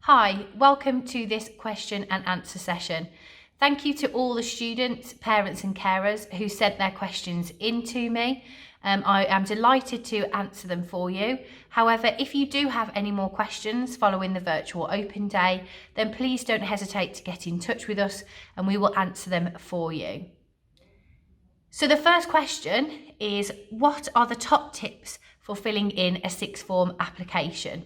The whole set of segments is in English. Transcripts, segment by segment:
Hi, welcome to this question and answer session. Thank you to all the students, parents and carers who sent their questions in to me. I am delighted to answer them for you. However, if you do have any more questions following the virtual open day, then please don't hesitate to get in touch with us and we will answer them for you. So the first question is, what are the top tips for filling in a sixth form application?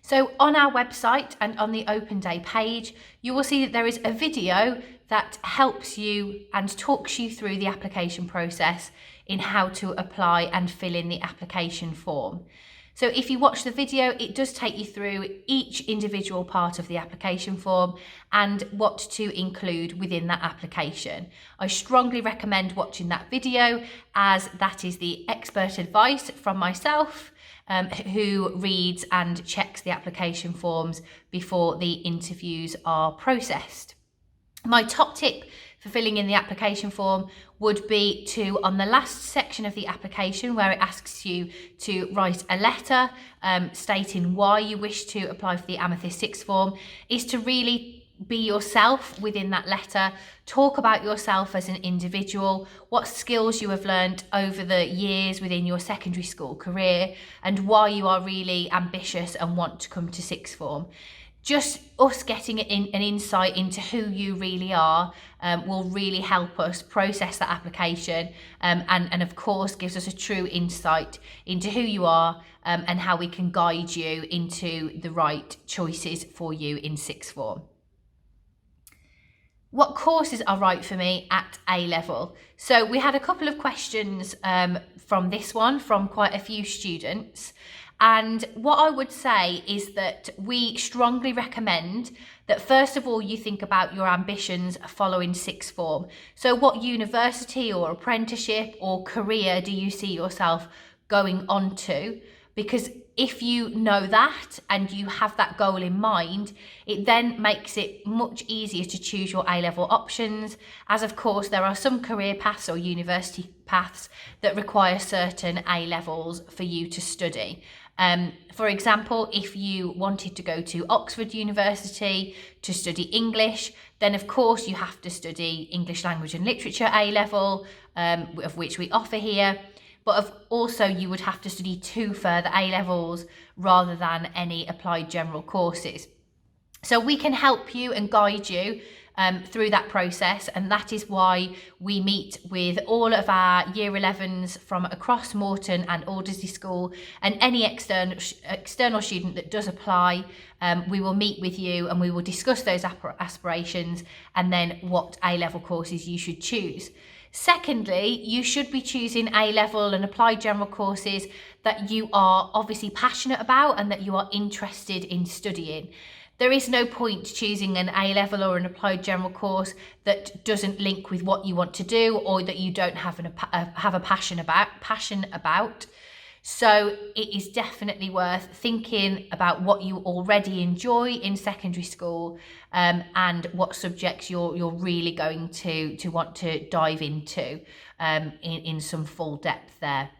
So on our website and on the open day page, you will see that there is a video that helps you and talks you through the application process in how to apply and fill in the application form. So if you watch the video, it does take you through each individual part of the application form and what to include within that application. I strongly recommend watching that video, as that is the expert advice from myself, who reads and checks the application forms before the interviews are processed. My top tip for filling in the application form would be to, on the last section of the application where it asks you to write a letter stating why you wish to apply for the Amethyst Sixth Form, is to really be yourself within that letter. Talk about yourself as an individual, what skills you have learned over the years within your secondary school career, and why you are really ambitious and want to come to sixth form. Just us getting an insight into who you really are will really help us process that application, and of course gives us a true insight into who you are and how we can guide you into the right choices for you in sixth form. What courses are right for me at A level? So we had a couple of questions from this one from quite a few students. And what I would say is that we strongly recommend that first of all you think about your ambitions following sixth form. So what university or apprenticeship or career do you see yourself going on to? Because if you know that and you have that goal in mind, it then makes it much easier to choose your A-level options, as of course there are some career paths or university paths that require certain A-levels for you to study. For example, if you wanted to go to Oxford University to study English, then of course you have to study English Language and Literature A-level, of which we offer here. But also you would have to study 2 further A-levels rather than any applied general courses. So we can help you and guide you through that process, and that is why we meet with all of our Year 11s from across Moreton and Aldersley School, and any external student that does apply, we will meet with you and we will discuss those aspirations and then what A-level courses you should choose. Secondly, you should be choosing A-level and applied general courses that you are obviously passionate about and that you are interested in studying. There is no point choosing an A-level or an applied general course that doesn't link with what you want to do or that you don't have a passion about. So it is definitely worth thinking about what you already enjoy in secondary school, and what subjects you're really going to want to dive into in some full depth there.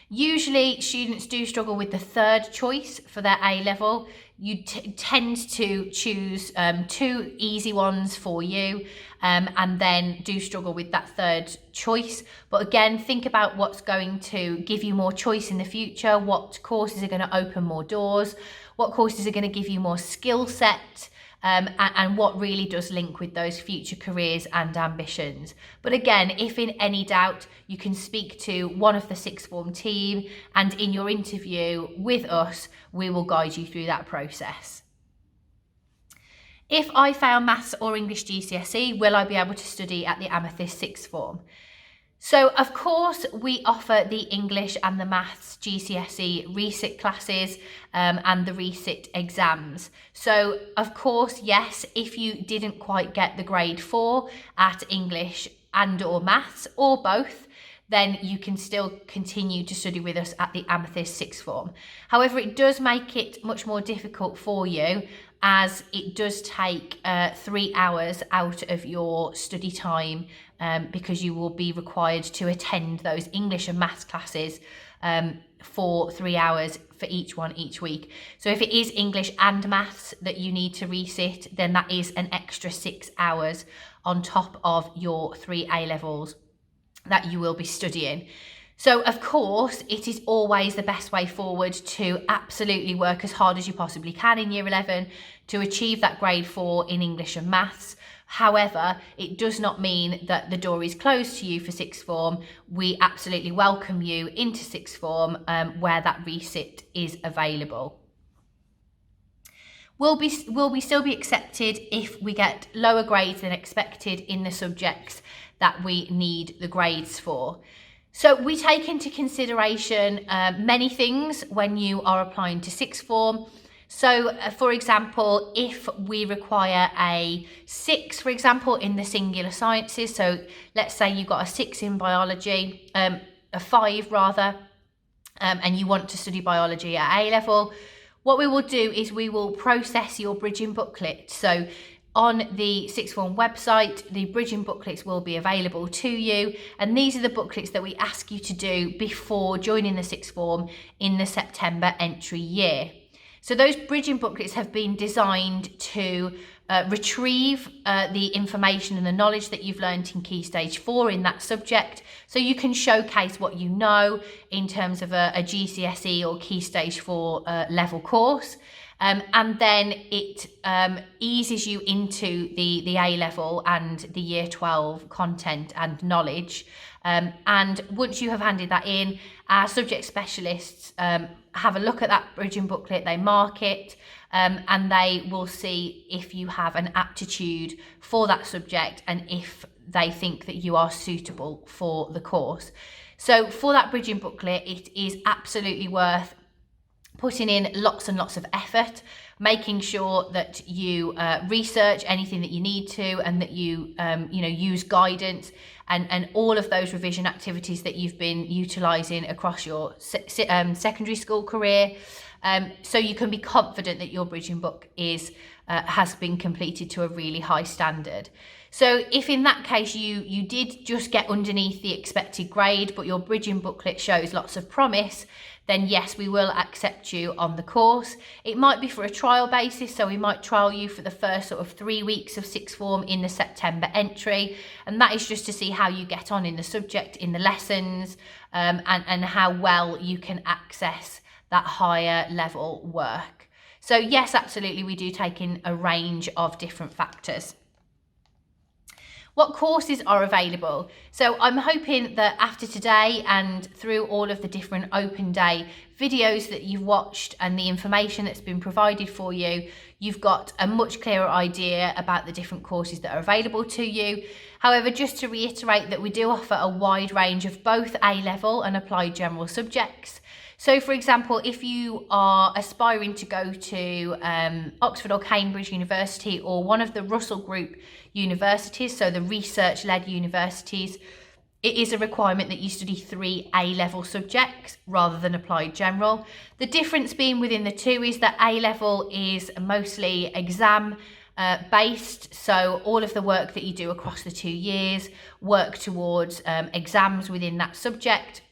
Usually students do struggle with the third choice for their A-level. You tend to choose 2 easy ones for you, and then do struggle with that third choice. But again, think about what's going to give you more choice in the future, what courses are going to open more doors, what courses are going to give you more skill set, and what really does link with those future careers and ambitions. But again, if in any doubt, you can speak to one of the sixth form team, and in your interview with us, we will guide you through that process. If I fail maths or English GCSE, will I be able to study at the Amethyst Sixth Form? So of course we offer the English and the Maths GCSE resit classes and the resit exams. So of course, yes, if you didn't quite get the grade 4 at English and or Maths or both, then you can still continue to study with us at the Amethyst Sixth Form. However, it does make it much more difficult for you, as it does take 3 hours out of your study time, because you will be required to attend those English and Maths classes for 3 hours for each one each week. So if it is English and maths that you need to resit, then that is an extra 6 hours on top of your 3 A-levels that you will be studying. So of course, it is always the best way forward to absolutely work as hard as you possibly can in year 11 to achieve that grade 4 in English and maths. However, it does not mean that the door is closed to you for sixth form. We absolutely welcome you into sixth form where that resit is available. Will we still be accepted if we get lower grades than expected in the subjects that we need the grades for? So we take into consideration many things when you are applying to sixth form. So for example, if we require a 6, for example, in the singular sciences, so let's say you got a 6 in biology, a 5 rather, and you want to study biology at A level, what we will do is we will process your bridging booklet. So on the sixth form website, the bridging booklets will be available to you, and these are the booklets that we ask you to do before joining the sixth form in the September entry year. So those bridging booklets have been designed to retrieve the information and the knowledge that you've learned in Key Stage 4 in that subject, so you can showcase what you know in terms of a GCSE or Key Stage 4 level course. And then it eases you into the A level and the year 12 content and knowledge. And once you have handed that in, our subject specialists have a look at that bridging booklet, they mark it, and they will see if you have an aptitude for that subject and if they think that you are suitable for the course. So for that bridging booklet, it is absolutely worth putting in lots and lots of effort, making sure that you research anything that you need to, and that you use guidance and all of those revision activities that you've been utilising across your secondary school career, so you can be confident that your bridging book has been completed to a really high standard. So if in that case you did just get underneath the expected grade, but your bridging booklet shows lots of promise, then yes, we will accept you on the course. It might be for a trial basis, so we might trial you for the first sort of 3 weeks of sixth form in the September entry, and that is just to see how you get on in the subject, in the lessons, and how well you can access that higher level work. So yes, absolutely, we do take in a range of different factors. What courses are available? So I'm hoping that after today and through all of the different open day videos that you've watched and the information that's been provided for you, you've got a much clearer idea about the different courses that are available to you. However, just to reiterate that we do offer a wide range of both A-level and applied general subjects. So for example, if you are aspiring to go to Oxford or Cambridge University or one of the Russell Group universities, so the research-led universities, it is a requirement that you study 3 A-level subjects rather than applied general. The difference being within the two is that A-level is mostly exam based, so all of the work that you do across the 2 years work towards exams within that subject.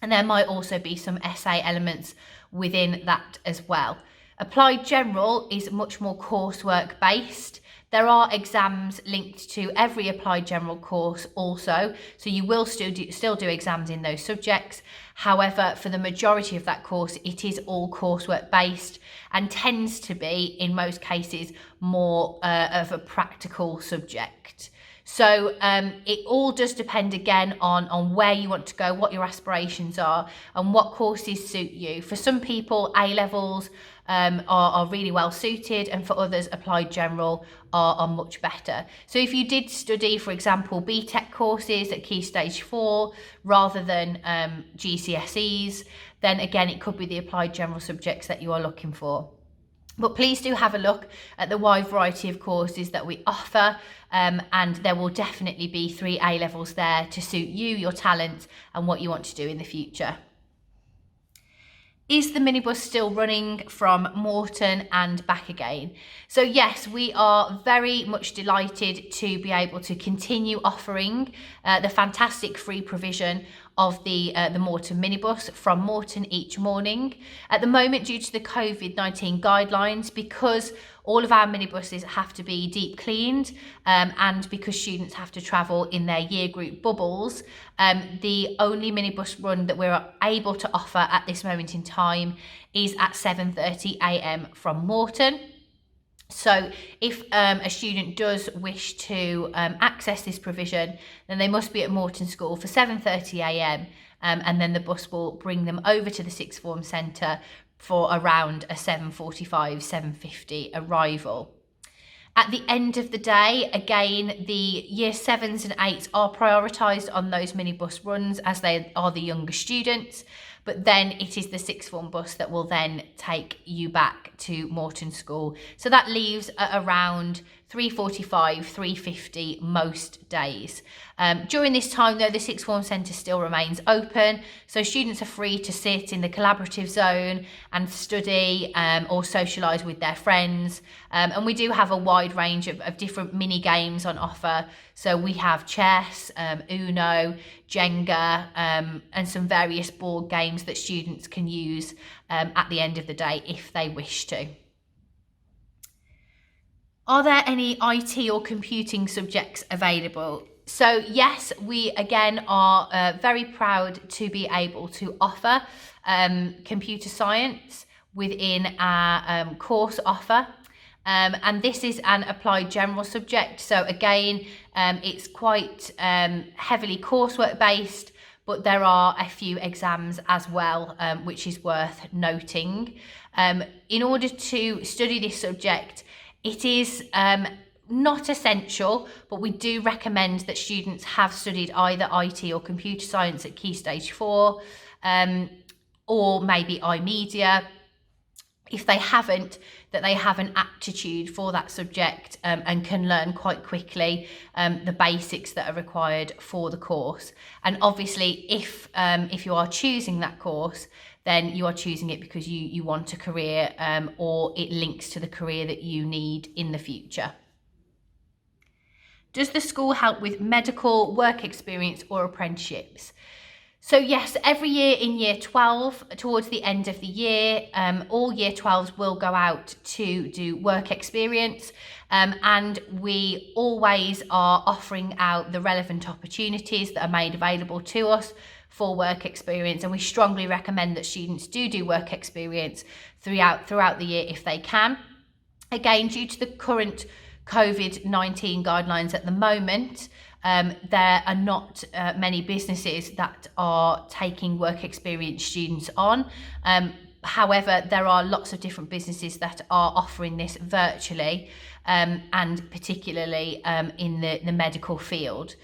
And there might also be some essay elements within that as well. Applied General is much more coursework based. There are exams linked to every Applied General course also, so you will still do exams in those subjects. However, for the majority of that course, it is all coursework based and tends to be, in most cases, more of a practical subject. So it all does depend again on where you want to go, what your aspirations are, and what courses suit you. For some people, A-levels are really well suited, and for others, Applied General are much better. So if you did study, for example, BTEC courses at Key Stage 4 rather than GCSEs, then again, it could be the Applied General subjects that you are looking for. But please do have a look at the wide variety of courses that we offer, and there will definitely be 3 A-levels there to suit you, your talent, and what you want to do in the future. Is the minibus still running from Morton and back again? So yes, we are very much delighted to be able to continue offering the fantastic free provision of the Moreton minibus from Moreton each morning. At the moment, due to the COVID-19 guidelines, because all of our minibuses have to be deep cleaned, and because students have to travel in their year group bubbles, the only minibus run that we're able to offer at this moment in time is at 7:30 a.m. from Moreton. So if a student does wish to access this provision, then they must be at Moreton School for 7:30 a.m. And then the bus will bring them over to the sixth form centre for around a 7:45, 7:50 arrival. At the end of the day, again, the year 7s and 8s are prioritised on those minibus runs as they are the younger students, but then it is the sixth form bus that will then take you back to Moreton School. So that leaves at around 3:45, 3:50 most days. During this time though, the sixth form centre still remains open, so students are free to sit in the collaborative zone and study or socialise with their friends. And we do have a wide range of different mini games on offer. So we have chess, Uno, Jenga, and some various board games that students can use at the end of the day if they wish to. Are there any IT or computing subjects available? So yes, we again are very proud to be able to offer computer science within our course offer. And this is an applied general subject. So again, it's quite heavily coursework based, but there are a few exams as well, which is worth noting. In order to study this subject, it is not essential, but we do recommend that students have studied either IT or computer science at Key Stage 4, or maybe iMedia. If they haven't, that they have an aptitude for that subject and can learn quite quickly the basics that are required for the course. And obviously, if you are choosing that course, then you are choosing it because you want a career, or it links to the career that you need in the future. Does the school help with medical, work experience or apprenticeships? So yes, every year in year 12, towards the end of the year, all year 12s will go out to do work experience, and we always are offering out the relevant opportunities that are made available to us for work experience, and we strongly recommend that students do work experience throughout the year if they can. Again, due to the current COVID-19 guidelines at the moment, there are not many businesses that are taking work experience students on. However, there are lots of different businesses that are offering this virtually, and particularly in the medical field.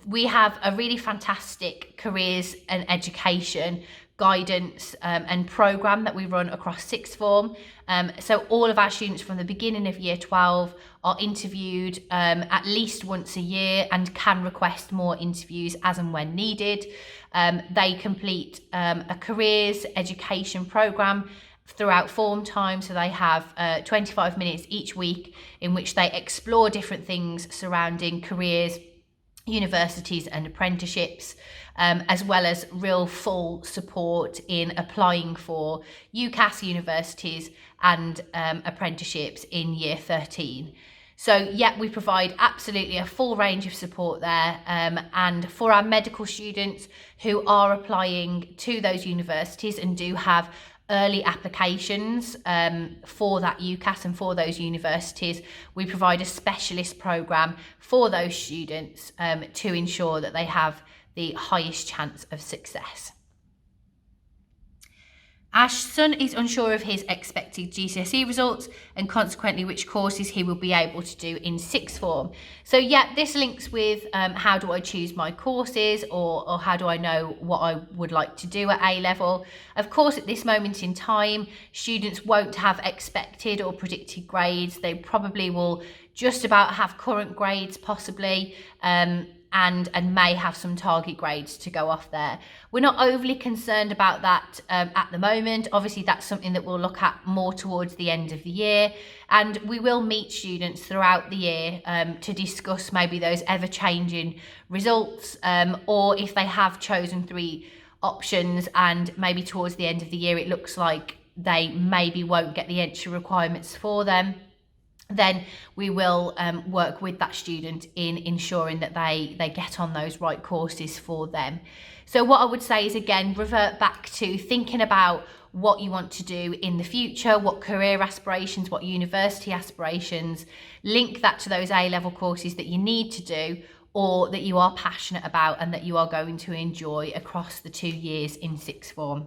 We have a really fantastic careers and education guidance and programme that we run across sixth form. So all of our students from the beginning of year 12 are interviewed at least once a year and can request more interviews as and when needed. They complete a careers education programme throughout form time, so they have 25 minutes each week in which they explore different things surrounding careers, universities and apprenticeships, as well as real full support in applying for UCAS universities and apprenticeships in year 13. So yeah, we provide absolutely a full range of support there, and for our medical students who are applying to those universities and do have early applications for that UCAS and for those universities, we provide a specialist programme for those students to ensure that they have the highest chance of success. Our son is unsure of his expected GCSE results and consequently which courses he will be able to do in sixth form. So yeah, this links with how do I choose my courses, or how do I know what I would like to do at A level. Of course, at this moment in time, students won't have expected or predicted grades. They probably will just about have current grades possibly. and may have some target grades to go off there. We're not overly concerned about that at the moment. Obviously, that's something that we'll look at more towards the end of the year, and we will meet students throughout the year to discuss maybe those ever-changing results, or if they have chosen 3 options and maybe towards the end of the year it looks like they maybe won't get the entry requirements for them, then we will work with that student in ensuring that they get on those right courses for them. So what I would say is, again, revert back to thinking about what you want to do in the future, what career aspirations, what university aspirations, link that to those A-level courses that you need to do or that you are passionate about and that you are going to enjoy across the 2 years in sixth form.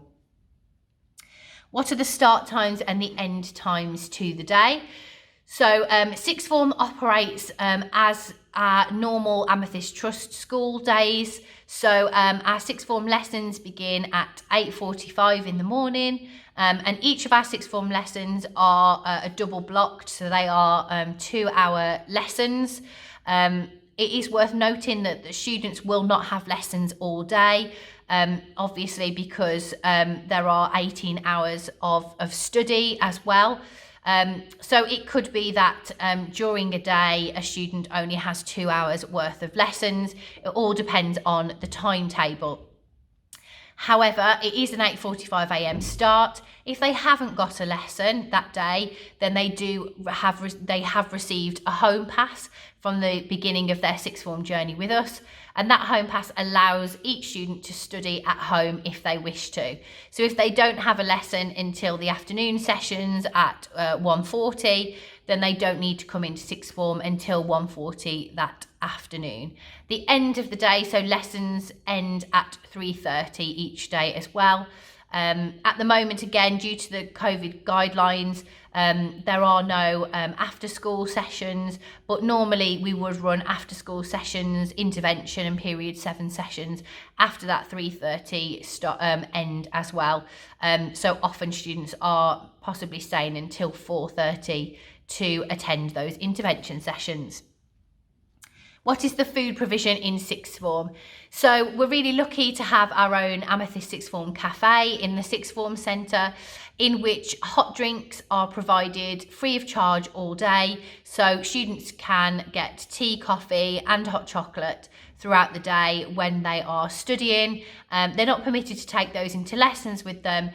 What are the start times and the end times to the day? So sixth form operates as our normal Amethyst Trust school days. So our sixth form lessons begin at 8:45 in the morning, and each of our sixth form lessons are double blocked, so they are 2-hour lessons. It is worth noting that the students will not have lessons all day, obviously because there are 18 hours of study as well. So it could be that during a day a student only has 2 hours worth of lessons. It all depends on the timetable. However, it is an 8:45 a.m. start. If they haven't got a lesson that day, then they have received a home pass from the beginning of their sixth form journey with us, and that home pass allows each student to study at home if they wish to. So if they don't have a lesson until the afternoon sessions at 1:40, then they don't need to come into sixth form until 1:40 that afternoon. The end of the day, so lessons end at 3:30 each day as well. At the moment, again, due to the COVID guidelines, there are no after school sessions, but normally we would run after school sessions, intervention and period 7 sessions after that 3:30 end as well. So often students are possibly staying until 4:30 to attend those intervention sessions. What is the food provision in sixth form? So we're really lucky to have our own Amethyst Sixth Form cafe in the sixth form centre, in which hot drinks are provided free of charge all day. So students can get tea, coffee and hot chocolate throughout the day when they are studying. They're not permitted to take those into lessons with them,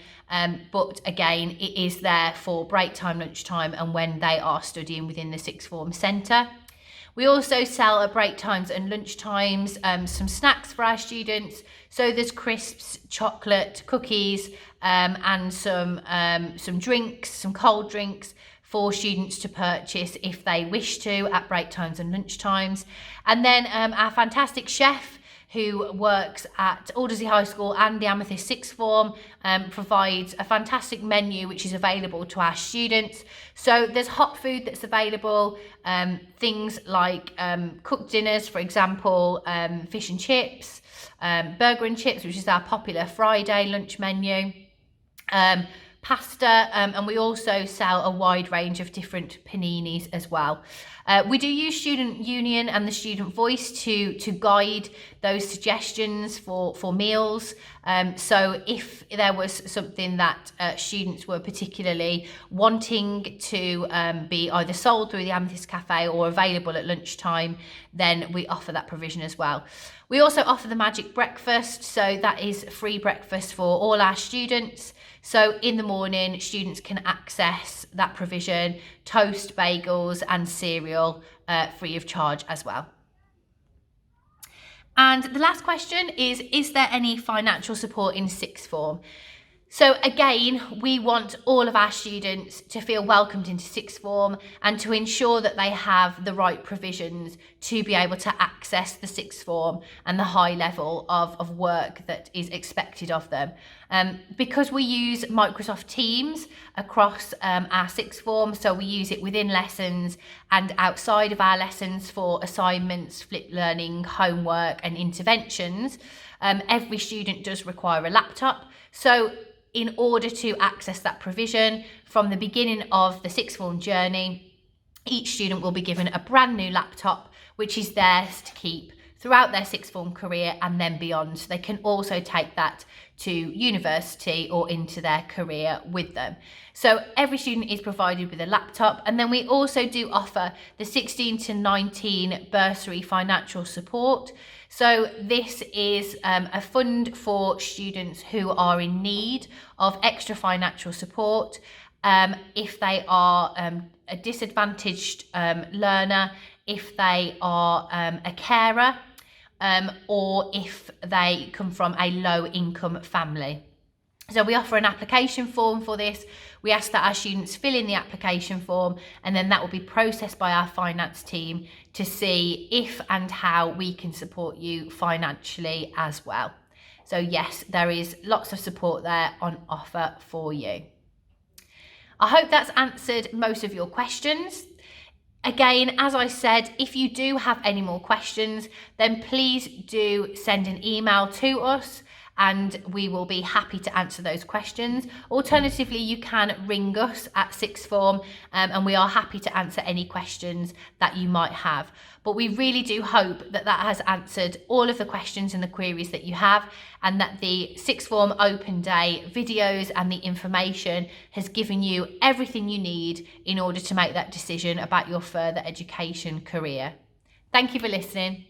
but again, it is there for break time, lunch time and when they are studying within the sixth form centre. We also sell at break times and lunch times some snacks for our students. So there's crisps, chocolate, cookies, and some drinks, some cold drinks for students to purchase if they wish to at break times and lunch times. And then our fantastic chef, who works at Aldersley High School and the Amethyst Sixth Form, provides a fantastic menu which is available to our students. So there's hot food that's available, things like cooked dinners, for example, fish and chips, burger and chips, which is our popular Friday lunch menu, pasta, and we also sell a wide range of different paninis as well. We do use Student Union and the Student Voice to guide those suggestions for meals. So if there was something that students were particularly wanting to be either sold through the Amethyst Cafe or available at lunchtime, then we offer that provision as well. We also offer the Magic Breakfast, so that is free breakfast for all our students. So in the morning, students can access that provision, toast, bagels and cereal free of charge as well. And the last question is there any financial support in sixth form? So again, we want all of our students to feel welcomed into sixth form and to ensure that they have the right provisions to be able to access the sixth form and the high level of work that is expected of them. Because we use Microsoft Teams across our sixth form, so we use it within lessons and outside of our lessons for assignments, flipped learning, homework and interventions, every student does require a laptop. So in order to access that provision from the beginning of the sixth form journey, each student will be given a brand new laptop, which is theirs to keep throughout their sixth form career and then beyond. So they can also take that to university or into their career with them. So every student is provided with a laptop, and then we also do offer the 16 to 19 bursary financial support. So this is a fund for students who are in need of extra financial support. If they are a disadvantaged learner, if they are a carer, or if they come from a low income family. So we offer an application form for this. We ask that our students fill in the application form, and then that will be processed by our finance team to see if and how we can support you financially as well. So yes, there is lots of support there on offer for you. I hope that's answered most of your questions. Again, as I said, if you do have any more questions, then please do send an email to us and we will be happy to answer those questions. Alternatively, you can ring us at sixth form and we are happy to answer any questions that you might have. But we really do hope that that has answered all of the questions and the queries that you have, and that the sixth form open day videos and the information has given you everything you need in order to make that decision about your further education career. Thank you for listening.